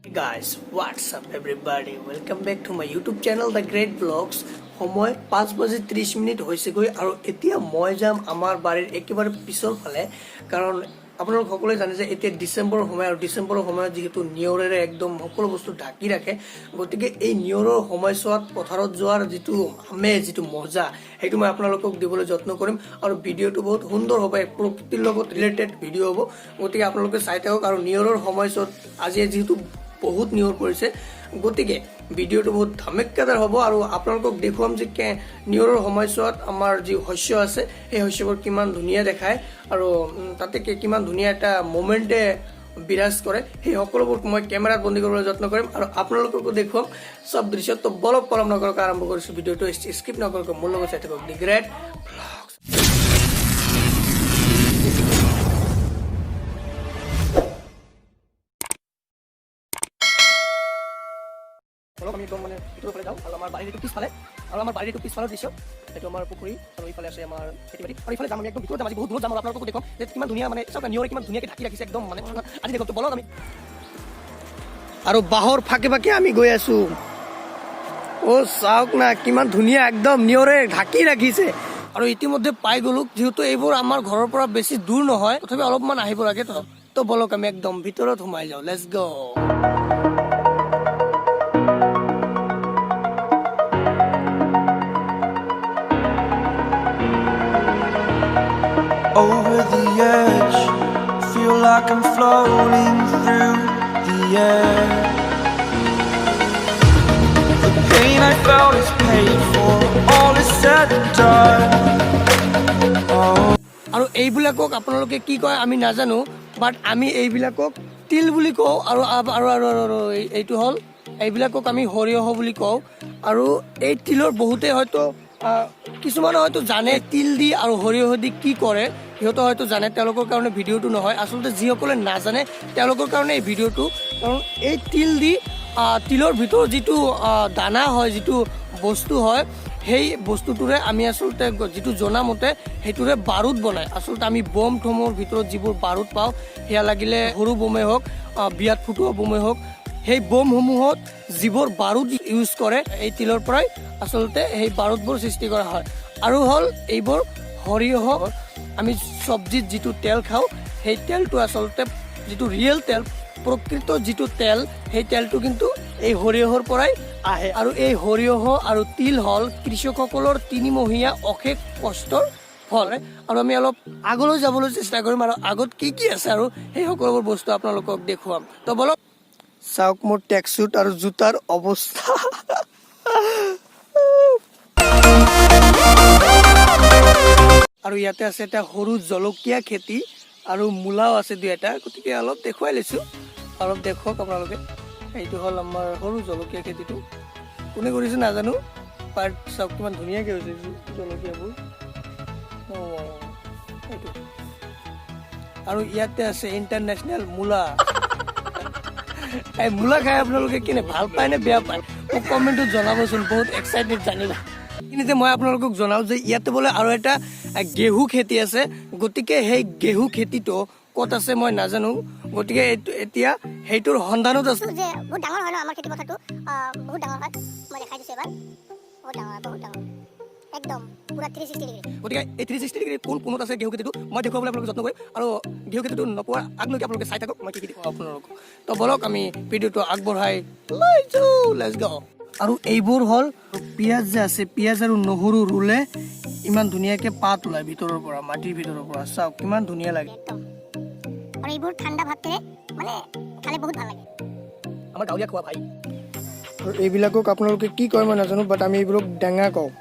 Guys, what's up everybody? Welcome back to my YouTube channel The Great Vlogs. সময় 5:30 হৈছে গৈ আৰু এতিয়া মই যাম আমাৰ বাৰীৰ একেবাৰে পিছৰ ফালে কাৰণ আপোনালোক সকলোৱে জানে যে এতিয়া ডিসেম্বৰৰ সময় আৰু ডিসেম্বৰৰ সময়ত যেহেতু নিয়ৰেৰে একদম সকলো বস্তু ঢাকি ৰাখে গতিকে এই নিয়ৰৰ সময়ছোৱাত পথাৰত যোৱাৰ যেটো আমেজ যেটো মজা হেতু মই আপোনালোকক দিবলৈ যত্ন কৰিম আৰু ভিডিওটো বহুত সুন্দৰ হ'ব প্ৰকৃতিৰ লগত ৰিলেটেড ভিডিও হ'ব গতিকে আপোনালোকে চাই থাকক আৰু নিয়ৰৰ সময়ছোৱাত আজি যেহেতু বহুত নিয়ৰ পৰিছে গতিকে ভিডিওটো বহুত ধামাকাদাৰ হ'ব আৰু আপোনালোকক দেখুৱাম যে নিয়ৰৰ সময়ছোৱাত আমাৰ যি শস্য আছে এই শস্যবোৰ কিমান ধুনীয়া দেখায় আৰু তাতে কিমান ধুনীয়া এটা মোমেন্টে বিৰাজ কৰে সেই সকলোবোৰ মই কেমেৰাত বন্দী কৰিবলৈ যত্ন কৰিম আৰু আপোনালোককো দেখুৱাম সব দৃশ্য তো বলক পলম নকৰাকৈ আৰম্ভ কৰিছো ভিডিওটো স্কিপ নকৰাকৈ মোৰ লগত চাই থাকক দি গ্ৰেট ভ্লগছ আমি একদম মানে ভিতৰৰ ফালে যাওঁ আৰু আমাৰ বাৰীটো পিছফালে আৰু আমাৰ বাৰীটো পিছফালৰ দৃশ্য এইটো আমাৰ পুখুৰী আৰু এইফালে আছে আমাৰ খেতিবাৰী আৰু এইফালে যাম আমি একদম ভিতৰত যাম আজি বহুত দূৰত যাম আৰু আপোনালোকক দেখুৱাম যে কিমান ধুনীয়া মানে চব নিয়ৰে কিমান ধুনীয়াকৈ ঢাকি ৰাখিছে একদম মানে আজি দেখক তো বলক আমি আৰু বাহৰ ফাঁকে ফাঁকে আমি গৈ আছো ও চাওক না কিমান ধুনীয়া একদম নিয়ৰে ঢাকি ৰাখিছে আৰু ইতিমধ্যে পাই গলো যেহেতু এইবোৰ আমাৰ ঘৰৰ পৰা বেছি দূৰ নহয় তথাপি অলপমান আহিব লাগে তো বলক আমি একদম ভিতৰত সোমাই যাওঁ let's go Over the edge, feel like I'm floating through the air. The pain I felt is paid for, all is said and done. আৰু এইবিলাকক আপোনালোকে কি কয় আমি নাজানো বাট আমি এইবিলাকক তিল বুলি কওঁ আৰু আৰু এইটো হল এইবিলাকক আমি সৰিয়হ বুলি কওঁ আৰু এই তিলৰ বহুতে হয়তো কিছুমানে হয়তো জানে তিল দি আৰু সৰিয়হ দি কি কৰে সিহঁতে হয়তো জানে তেওঁলোকৰ কাৰণে ভিডিওটো নহয় আচলতে যিসকলে নাজানে তেওঁলোকৰ কাৰণে এই ভিডিওটো কাৰণ এই তিল দি তিলৰ ভিতৰত যিটো দানা হয় যিটো বস্তু হয় সেই বস্তুটোৰে আমি আচলতে যেটো জনা মতে হেতুৰে বাৰুদ বনায় আচলতে আমি বম থমৰ ভিতৰত যিবোৰ বাৰুদ পাওঁ হেয়া লাগিলে সৰু বমে হওক বিয়াত ফুটোৱা বমে হওক সেই বমসমূহত যিবোৰ বাৰুদ ইউজ কৰে এই তিলৰ পৰাই আচলতে সেই বাৰুদবোৰ সৃষ্টি কৰা হয় আৰু হল এইবোৰ সৰিয়হ আমি সবজিত যেটো তেল খাওঁ সেই তেলটো আচলতে যেটো ৰিয়েল তেল প্ৰকৃত যেটো তেল সেই তেলটো কিন্তু এই সৰিয়হৰ পৰাই আহে আৰু এই সৰিয়হ আৰু তিল হল কৃষকসকলৰ 3 মহীয়া অশেষ কষ্টৰ ফল আৰু আমি অলপ আগলৈ যাবলৈ চেষ্টা কৰিম আৰু আগত কি আছে আৰু সেই সকলোবোৰ বস্তু আপোনালোকক দেখুৱাম তো বলক চাওক মোৰ ট্ৰেকসুট আৰু জোতাৰ অৱস্থা আৰু ইয়াতে আছে এটা সৰু জলকীয়া খেতি আৰু মূলাও আছে দুই এটা গতিকে অলপ দেখুৱাই লৈছো অলপ দেখক আপোনালোকে এইটো হল আমাৰ সৰু জলকীয়া খেতিটো কোনে কৰিছে নাজানো বাট চাওক কিমান ধুনীয়াকৈ হৈছে জলকীয়াবোৰ এইটো আৰু ইয়াতে আছে ইণ্টাৰনেশ্যনেল মূলা এই মূলা খাই আপোনালোকে কিনে ভাল পায় নে বেয়া পায় মোক কমেণ্টত জনাবচোন বহুত এক্সাইটেড জানিবা কিন্তু মই আপোনালোকক জনাওঁ যে ইয়াতে বোলে আৰু এটা গেহু খেতি আছে গতিকে সেই গেহু খেতিটো কত আছে মই নাজানো গতিকে এতিয়া হেইটোৰ সন্ধানত আছে যে বহুত ডাঙৰ হয় ন আমাৰ খেতি পথাৰটো বহুত ডাঙৰ হয় মই দেখাই দিছো এবাৰ বহুত ডাঙৰ একদম পুৰা 360 ডিগ্ৰী গতিকে এই 360 ডিগ্ৰী কোনত আছে গেহু খেতিটো মই দেখুৱাবলৈ আপোনালোকক যত্ন কৰিম আৰু গেহু খেতিটো নপোৱাৰ আগলৈকে আপোনালোকে চাই থাকক মই কি দেখুৱাম আপোনালোকক তো বলক আমি ভিডিওটো আগবঢ়াই লৈ যাওঁ লেটস গো আৰু এইবোৰ হল পিয়াজ যে আছে পিয়াজ আৰু নহৰু ৰুলে ইমান ধুনীয়াকৈ পাত ওলাই ভিতৰৰ পৰা মাটিৰ ভিতৰৰ পৰা চাওক কিমান ধুনীয়া লাগে আৰু এইবোৰ ঠাণ্ডা ভাতেৰে মানে খালে বহুত ভাল লাগে আমাৰ গাঁৱলীয়া খোৱা ভাই আৰু এইবিলাকক আপোনালোকে কি কয় মই নাজানো বাট আমি এইবোৰক ডেঙা কওঁ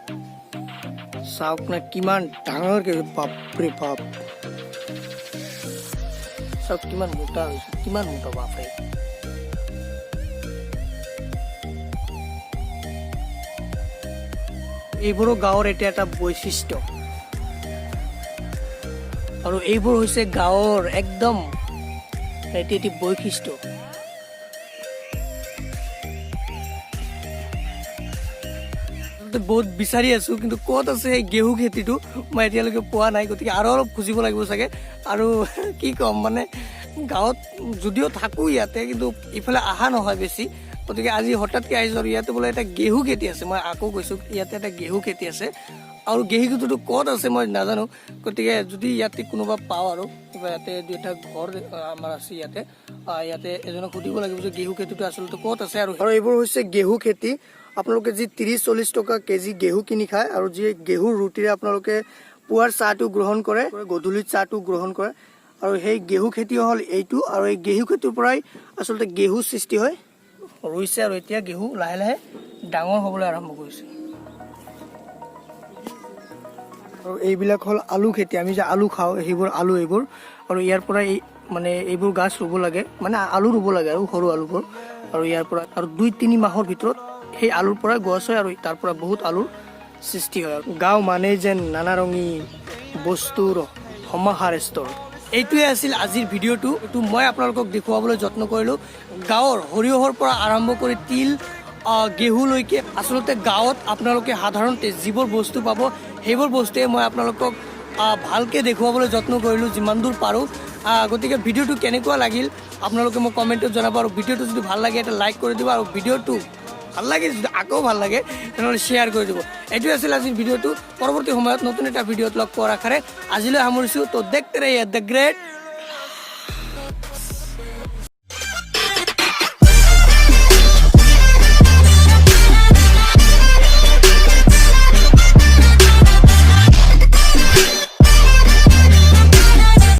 চাওক না কিমান ডাঙৰকৈ বাপৰে বাপ চাওক কিমান মোটা হৈছে কিমান মোটা বাপৰে এইবোৰো গাঁৱৰ এতিয়া এটা বৈশিষ্ট্য আৰু এইবোৰ হৈছে গাঁৱৰ একদম এটি বৈশিষ্ট্য বহুত বিচাৰি আছো কিন্তু ক'ত আছে এই গেহু খেতিটো মই এতিয়ালৈকে পোৱা নাই গতিকে আৰু অলপ খুজিব লাগিব চাগে আৰু কি কম মানে গাঁৱত যদিও থাকোঁ ইয়াতে কিন্তু ইফালে অহা নহয় বেছি, গতিকে আজি হঠাৎকৈ আহিছোঁ আৰু ইয়াতে বোলে এটা ঘেঁহু খেতি আছে। মই আকৌ কৈছোঁ ইয়াতে এটা ঘেঁহু খেতি আছে আৰু ঘেঁহু খেতিটো ক'ত আছে মই নাজানো, গতিকে যদি ইয়াতে কোনোবা পাওঁ আৰু কিবা ইয়াতে দুই এটা ঘৰ আমাৰ আছে ইয়াতে, ইয়াতে এজনক সুধিব লাগিব যে ঘেঁহু খেতিটো আচলতে ক'ত আছে। আৰু এইবোৰ হৈছে ঘেঁহু খেতি। আপোনালোকে যি 30-40 টকা কেজি ঘেঁহু কিনি খায় আৰু যি ঘেঁহুৰ ৰুটিৰে আপোনালোকে পুৱাৰ চাহটো গ্ৰহণ কৰে, গধূলিত চাহটো গ্ৰহণ কৰে, আৰু সেই ঘেঁহু খেতি হ'ল এইটো। আৰু এই ঘেঁহু খেতিৰ পৰাই আচলতে ঘেঁহু সৃষ্টি হয়, ৰুইছে আৰু এতিয়া ঘেঁহু লাহে লাহে ডাঙৰ হ'বলৈ আৰম্ভ কৰিছে। আৰু এইবিলাক হ'ল আলু খেতি, আমি যে আলু খাওঁ সেইবোৰ আলু এইবোৰ, আৰু ইয়াৰ পৰাই মানে এইবোৰ গাছ ৰুব লাগে, মানে আলু ৰুব লাগে আৰু সৰু আলুবোৰ, আৰু ইয়াৰ পৰা আৰু 2-3 মাহৰ ভিতৰত সেই আলুৰ পৰা গছ হয় আৰু তাৰ পৰা বহুত আলুৰ সৃষ্টি হয়। গাঁও মানে যেন নানা ৰঙী বস্তুৰ সমাহাৰ ষ্টৰ। এইটোৱে আছিল আজিৰ ভিডিঅ'টো। এইটো মই আপোনালোকক দেখুৱাবলৈ যত্ন কৰিলোঁ গাঁৱৰ সৰিয়হৰ পৰা আৰম্ভ কৰি তিল ঘেঁহুলৈকে। আচলতে গাঁৱত আপোনালোকে সাধাৰণতে যিবোৰ বস্তু পাব সেইবোৰ বস্তুৱে মই আপোনালোকক ভালকৈ দেখুৱাবলৈ যত্ন কৰিলোঁ যিমান দূৰ পাৰোঁ। গতিকে ভিডিঅ'টো কেনেকুৱা লাগিল আপোনালোকে মোক কমেণ্টত জনাব, আৰু ভিডিঅ'টো যদি ভাল লাগে এটা লাইক কৰি দিব, আৰু ভিডিঅ'টো ভাল লাগে যদি আকৌ ভাল লাগে তেনেহ'লে শ্বেয়াৰ কৰি দিব। এইটোৱে আছিল আজিৰ ভিডিঅ'টো। পৰৱৰ্তী সময়ত নতুন এটা ভিডিঅ'ত লগ পোৱাৰ আশাৰে আজিলৈ সামৰিছোঁ। তো দেখতে ৰহিয়ে দ্য গ্ৰেট